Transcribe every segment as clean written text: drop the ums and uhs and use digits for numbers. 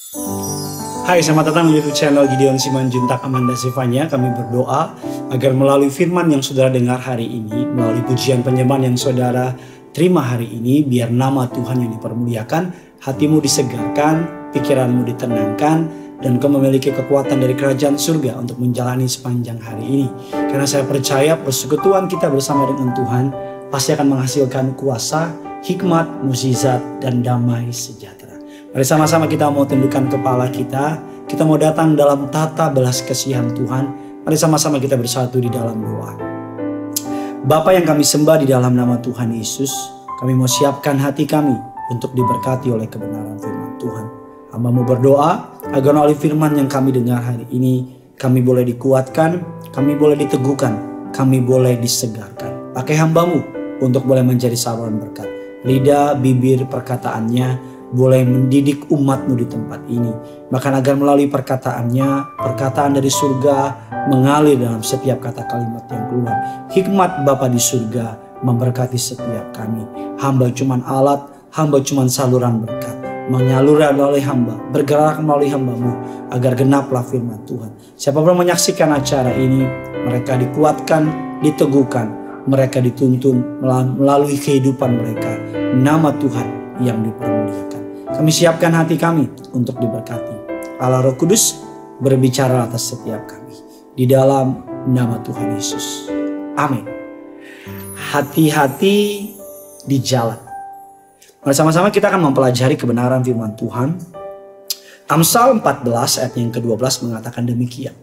Hai, selamat datang di YouTube channel Gideon Simanjuntak Amanda Sivanya. Kami berdoa agar melalui firman yang saudara dengar hari ini, melalui pujian penyembahan yang saudara terima hari ini, biar nama Tuhan yang dipermuliakan, hatimu disegarkan, pikiranmu ditenangkan, dan kau memiliki kekuatan dari kerajaan surga untuk menjalani sepanjang hari ini. Karena saya percaya persekutuan kita bersama dengan Tuhan pasti akan menghasilkan kuasa, hikmat, mukjizat, dan damai sejahtera. Mari sama-sama kita mau tundukkan kepala kita. Kita mau datang dalam tata belas kasihan Tuhan. Mari sama-sama kita bersatu di dalam doa. Bapa yang kami sembah di dalam nama Tuhan Yesus, kami mau siapkan hati kami untuk diberkati oleh kebenaran firman Tuhan. Hamba-Mu berdoa agar melalui firman yang kami dengar hari ini, kami boleh dikuatkan, kami boleh diteguhkan, kami boleh disegarkan. Pakai hamba-Mu untuk boleh menjadi saluran berkat. Lidah, bibir, perkataannya boleh mendidik umat-Mu di tempat ini. Bahkan agar melalui perkataannya, perkataan dari surga mengalir dalam setiap kata kalimat yang keluar. Hikmat Bapa di surga memberkati setiap kami. Hamba cuman alat, hamba cuman saluran berkat. Menyalur oleh hamba, bergerak melalui hamba-Mu agar genaplah firman Tuhan. Siapapun menyaksikan acara ini, mereka dikuatkan, diteguhkan, mereka dituntun melalui kehidupan mereka. Nama Tuhan yang dipermuliakan. Kami siapkan hati kami untuk diberkati. Allah Roh Kudus berbicara atas setiap kami. Di dalam nama Tuhan Yesus. Amin. Hati-hati di jalan. Bersama-sama kita akan mempelajari kebenaran firman Tuhan. Amsal 14 ayat yang ke-12 mengatakan demikian.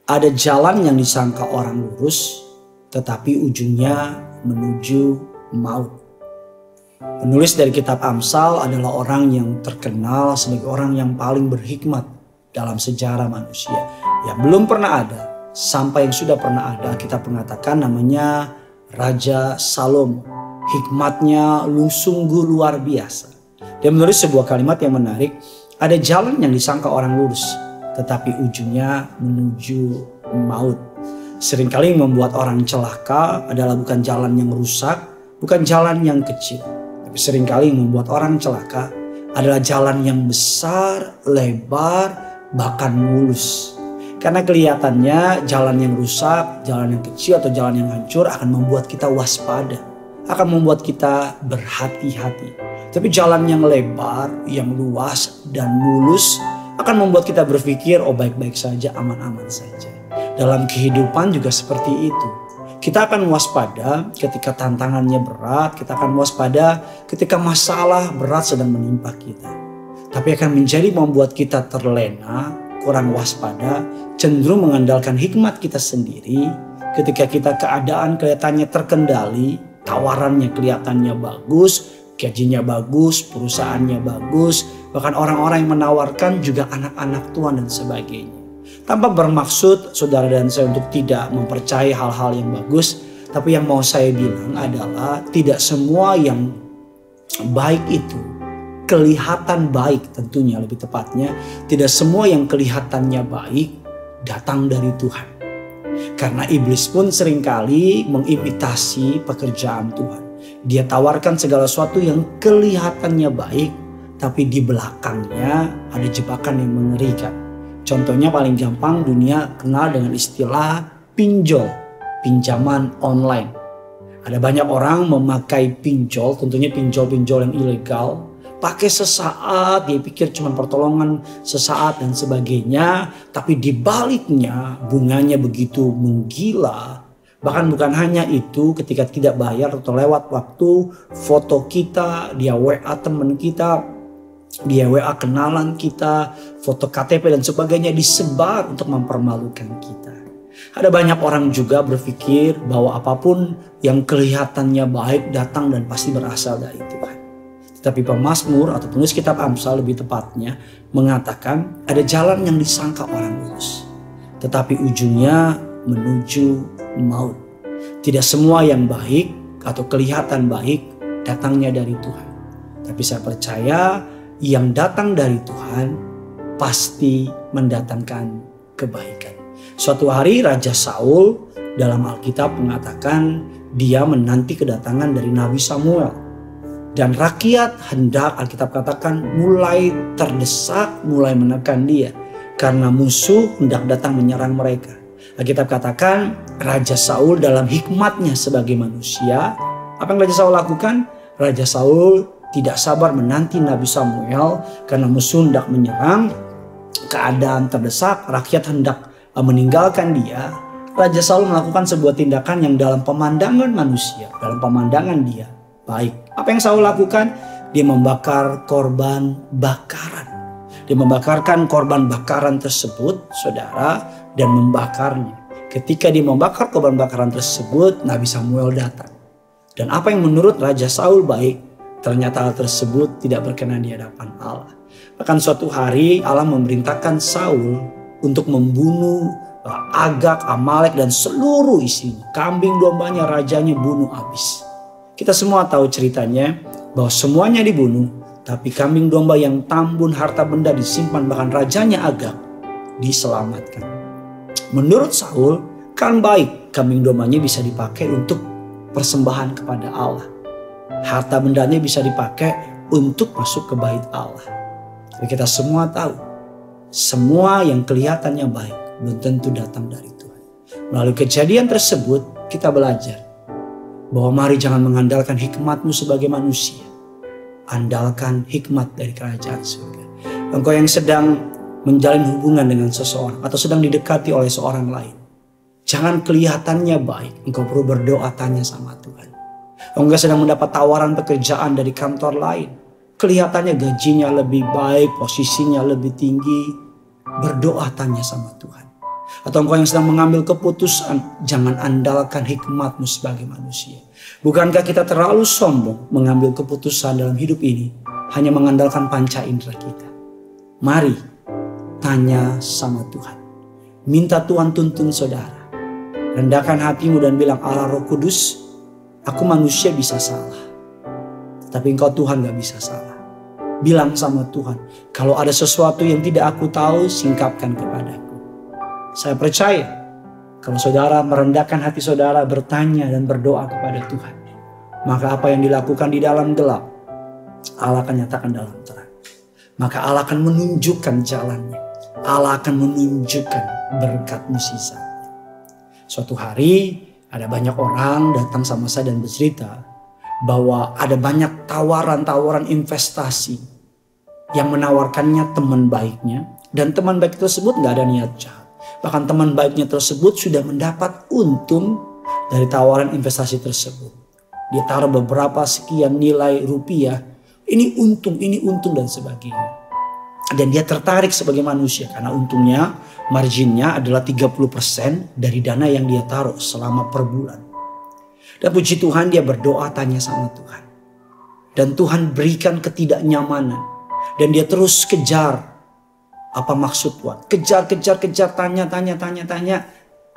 Ada jalan yang disangka orang lurus, tetapi ujungnya menuju maut. Penulis dari kitab Amsal adalah orang yang terkenal sebagai orang yang paling berhikmat dalam sejarah manusia. Yang belum pernah ada sampai yang sudah pernah ada, kita mengatakan namanya Raja Salomo. Hikmatnya sungguh luar biasa. Dia menulis sebuah kalimat yang menarik. Ada jalan yang disangka orang lurus, tetapi ujungnya menuju maut. Seringkali membuat orang celaka adalah bukan jalan yang rusak, bukan jalan yang kecil. Tapi seringkali membuat orang celaka adalah jalan yang besar, lebar, bahkan mulus. Karena kelihatannya jalan yang rusak, jalan yang kecil atau jalan yang hancur akan membuat kita waspada. Akan membuat kita berhati-hati. Tapi jalan yang lebar, yang luas dan mulus akan membuat kita berpikir, oh baik-baik saja, aman-aman saja. Dalam kehidupan juga seperti itu. Kita akan waspada ketika tantangannya berat. Kita akan waspada ketika masalah berat sedang menimpa kita. Tapi akan menjadi membuat kita terlena, kurang waspada, cenderung mengandalkan hikmat kita sendiri. Ketika kita keadaan kelihatannya terkendali, tawarannya kelihatannya bagus, gajinya bagus, perusahaannya bagus, bahkan orang-orang yang menawarkan juga anak-anak Tuhan dan sebagainya. Tanpa bermaksud saudara dan saya untuk tidak mempercayai hal-hal yang bagus, tapi yang mau saya bilang adalah tidak semua yang baik itu kelihatan baik, tentunya lebih tepatnya tidak semua yang kelihatannya baik datang dari Tuhan. Karena iblis pun seringkali mengimitasi pekerjaan Tuhan. Dia tawarkan segala sesuatu yang kelihatannya baik, tapi di belakangnya ada jebakan yang mengerikan. Contohnya paling gampang dunia kenal dengan istilah pinjol, pinjaman online. Ada banyak orang memakai pinjol, tentunya pinjol-pinjol yang ilegal. Pakai sesaat, dia pikir cuma pertolongan sesaat dan sebagainya. Tapi di baliknya bunganya begitu menggila. Bahkan bukan hanya itu, ketika tidak bayar atau lewat waktu, foto kita, dia WA teman kita, dia WA kenalan kita, foto KTP dan sebagainya disebar untuk mempermalukan kita. Ada banyak orang juga berpikir bahwa apapun yang kelihatannya baik datang dan pasti berasal dari Tuhan. Tapi pemazmur atau penulis kitab Amsal lebih tepatnya mengatakan ada jalan yang disangka orang lurus, tetapi ujungnya menuju maut. Tidak semua yang baik atau kelihatan baik datangnya dari Tuhan. Tapi saya percaya yang datang dari Tuhan pasti mendatangkan kebaikan. Suatu hari Raja Saul dalam Alkitab mengatakan dia menanti kedatangan dari Nabi Samuel. Dan rakyat hendak, Alkitab katakan, mulai terdesak, mulai menekan dia. Karena musuh hendak datang menyerang mereka. Alkitab katakan Raja Saul dalam hikmatnya sebagai manusia. Apa yang Raja Saul lakukan? Raja Saul tidak sabar menanti Nabi Samuel karena musuh hendak menyerang. Keadaan terdesak, rakyat hendak meninggalkan dia. Raja Saul melakukan sebuah tindakan yang dalam pemandangan manusia, dalam pemandangan dia baik. Apa yang Saul lakukan? Dia membakar korban bakaran. Dia membakarkan korban bakaran tersebut, saudara, dan membakarnya. Ketika dia membakar korban bakaran tersebut, Nabi Samuel datang. Dan apa yang menurut Raja Saul baik, ternyata hal tersebut tidak berkenan di hadapan Allah. Bahkan suatu hari Allah memerintahkan Saul untuk membunuh Agag, Amalek, dan seluruh isinya. Kambing dombanya, rajanya bunuh habis. Kita semua tahu ceritanya bahwa semuanya dibunuh. Tapi kambing domba yang tambun harta benda disimpan, bahkan rajanya Agag diselamatkan. Menurut Saul kan baik kambing dombanya bisa dipakai untuk persembahan kepada Allah. Harta bendanya bisa dipakai untuk masuk ke bait Allah. Tapi kita semua tahu semua yang kelihatannya baik belum tentu datang dari Tuhan. Melalui kejadian tersebut kita belajar bahwa mari jangan mengandalkan hikmatmu sebagai manusia. Andalkan hikmat dari kerajaan surga. Engkau yang sedang menjalin hubungan dengan seseorang atau sedang didekati oleh seorang lain. Jangan kelihatannya baik. Engkau perlu berdoa, tanya sama Tuhan. Engkau sedang mendapat tawaran pekerjaan dari kantor lain. Kelihatannya gajinya lebih baik, posisinya lebih tinggi. Berdoa, tanya sama Tuhan. Atau engkau yang sedang mengambil keputusan, jangan andalkan hikmatmu sebagai manusia. Bukankah kita terlalu sombong mengambil keputusan dalam hidup ini hanya mengandalkan panca indera kita? Mari tanya sama Tuhan. Minta Tuhan tuntun saudara. Rendahkan hatimu dan bilang, Allah Roh Kudus, aku manusia bisa salah. Tapi engkau Tuhan gak bisa salah. Bilang sama Tuhan, kalau ada sesuatu yang tidak aku tahu, singkapkan kepadaku. Saya percaya kalau saudara merendahkan hati saudara, bertanya dan berdoa kepada Tuhan, maka apa yang dilakukan di dalam gelap, Allah akan nyatakan dalam terang. Maka Allah akan menunjukkan jalannya. Allah akan menunjukkan berkat mukjizatnya. Suatu hari ada banyak orang datang sama saya dan bercerita bahwa ada banyak tawaran-tawaran investasi yang menawarkannya teman baiknya. Dan teman baik tersebut gak ada niat jahat. Bahkan teman baiknya tersebut sudah mendapat untung dari tawaran investasi tersebut. Dia taruh beberapa sekian nilai rupiah. Ini untung dan sebagainya. Dan dia tertarik sebagai manusia karena untungnya, marginnya adalah 30% dari dana yang dia taruh selama per bulan. Dan puji Tuhan dia berdoa, tanya sama Tuhan. Dan Tuhan berikan ketidaknyamanan. Dan dia terus kejar. Apa maksud Tuhan? Kejar, tanya.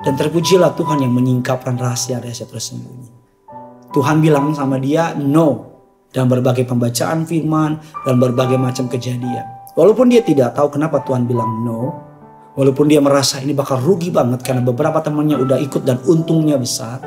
Dan terpujilah Tuhan yang menyingkapkan rahasia-rahasia tersembunyi. Tuhan bilang sama dia, no. Dan berbagai pembacaan firman dan berbagai macam kejadian. Walaupun dia tidak tahu kenapa Tuhan bilang no. Walaupun dia merasa ini bakal rugi banget karena beberapa temannya udah ikut dan untungnya besar.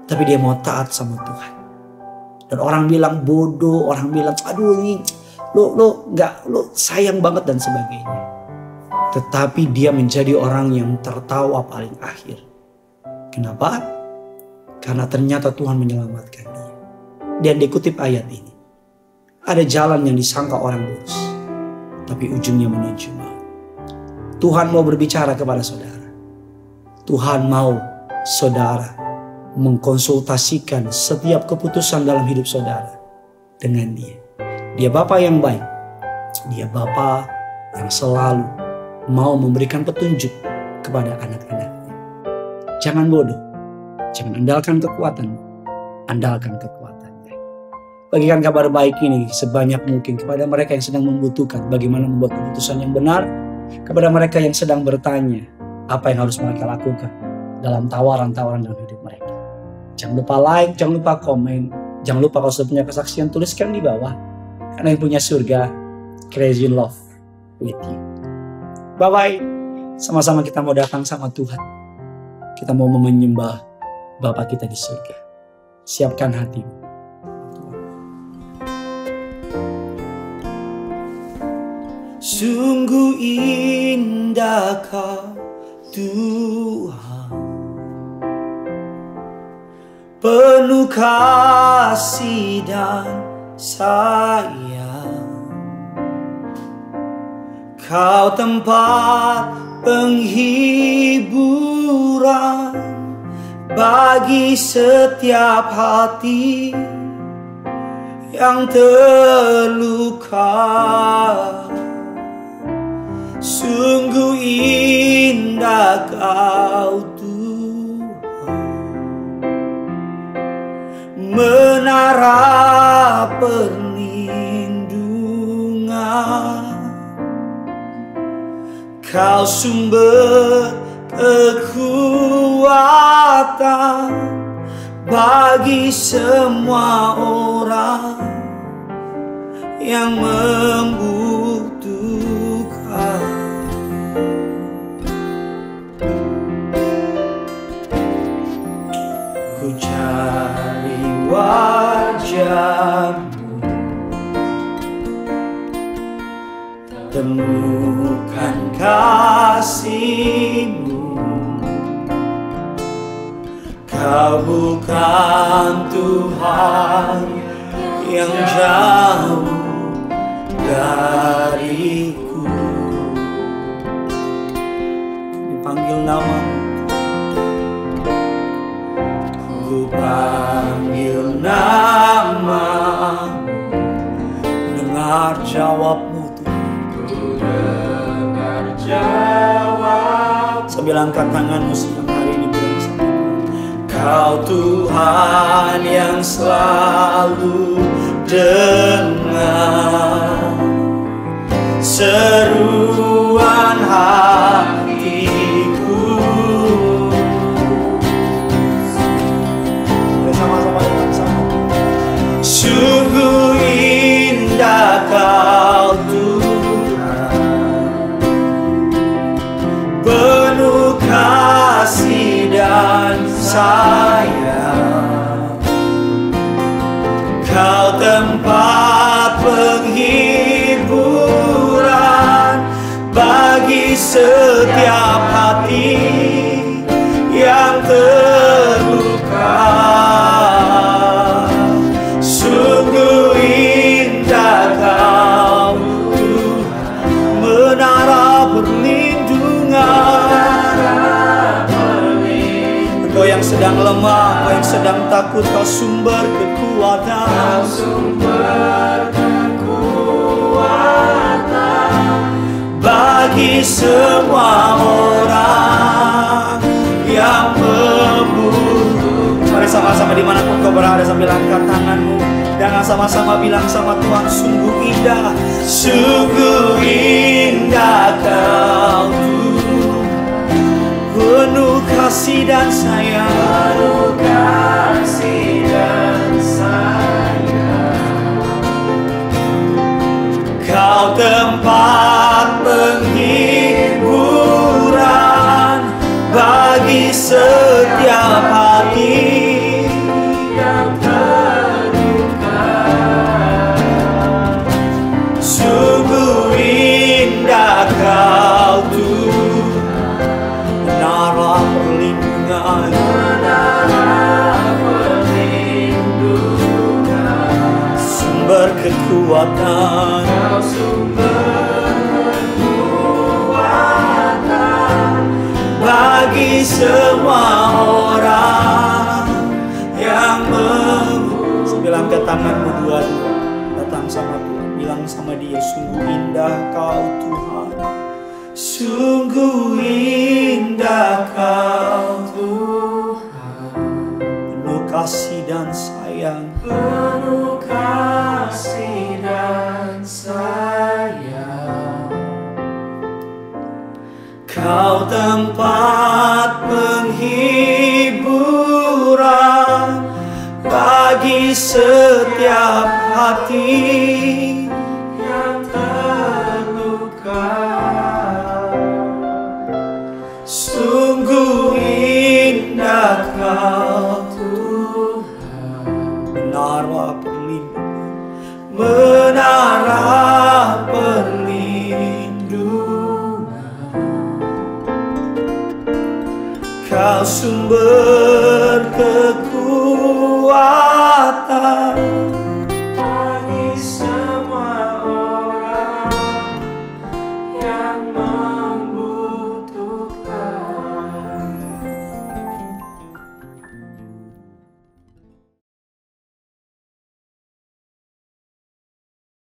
Tapi dia mau taat sama Tuhan. Dan orang bilang bodoh, orang bilang aduh ini lo sayang banget dan sebagainya. Tetapi dia menjadi orang yang tertawa paling akhir. Kenapa? Karena ternyata Tuhan menyelamatkan dia. Dan dikutip ayat ini. Ada jalan yang disangka orang lurus, tapi ujungnya menuju maut. Tuhan mau berbicara kepada saudara. Tuhan mau saudara mengkonsultasikan setiap keputusan dalam hidup saudara dengan dia. Dia Bapa yang baik. Dia Bapa yang selalu mau memberikan petunjuk kepada anak-anaknya. Jangan bodoh. Jangan andalkan kekuatanmu. Andalkan kekuatannya. Bagikan kabar baik ini sebanyak mungkin kepada mereka yang sedang membutuhkan bagaimana membuat keputusan yang benar. Kepada mereka yang sedang bertanya apa yang harus mereka lakukan dalam tawaran-tawaran dalam hidup mereka. Jangan lupa like, jangan lupa komen. Jangan lupa kalau sudah punya kesaksian tuliskan di bawah. Karena yang punya surga, crazy in love with you. Bye-bye. Sama-sama kita mau datang sama Tuhan. Kita mau menyembah Bapa kita di surga. Siapkan hatimu. Sungguh indah Kau Tuhan, penuh kasih dan sayang. Kau tempat penghiburan bagi setiap hati yang terluka. Sungguh indah Kau Tuhan, menara perlindungan. Kau sumber kekuatan bagi semua orang yang membutuhkan. Ku cari wajah-Mu, temukan kasih-Mu. Kau bukan Tuhan yang jauh dariku. Dipanggil nama-Mu, ku panggil nama-Mu, dengar jawab-Mu Tuhan. Sambil angkat tanganmu siang hari ini, bilang sama Kau Tuhan yang selalu dengar seruan hatiku. Sama-sama dengan sama. Sungguh indah Kau Tuhan, penuh kasih dan sayang. Kau tempat penghiburan bagi setiap hati yang terluka. Sungguh indah Kau Tuhan, menara perlindungan. Kau yang sedang lemah, kau yang sedang takut, Kau sumber kekuatan. Bagi semua orang yang membutuhkan. Mari sama-sama dimanapun kau berada, sambil angkat tanganmu, dan sama-sama bilang sama Tuhan, sungguh indah, sungguh indah Kau Tuhan, penuh kasih dan sayang. Penuh kasih dan sayang. Kau tempat penghiburan bagi setiap hati yang terluka. Sungguh indah Kau Tuhan, menara perlindungan. Sumber kekuatan. Kau sumber kekuatan bagi semua orang yang membutuhkan. Sambil angkat tanganmu dua-dua, datang sama Tuhan, bilang sama Dia, sungguh indah Kau Tuhan, sungguh indah Kau Tuhan, penuh kasih dan sayang. Penuh kasih dan sayang. Kau tempat penghiburan bagi setiap hati yang terluka. Sungguh indah Kau Tuhan, menara perlindungan, menara perlindungan. Kau sumber kekuatan.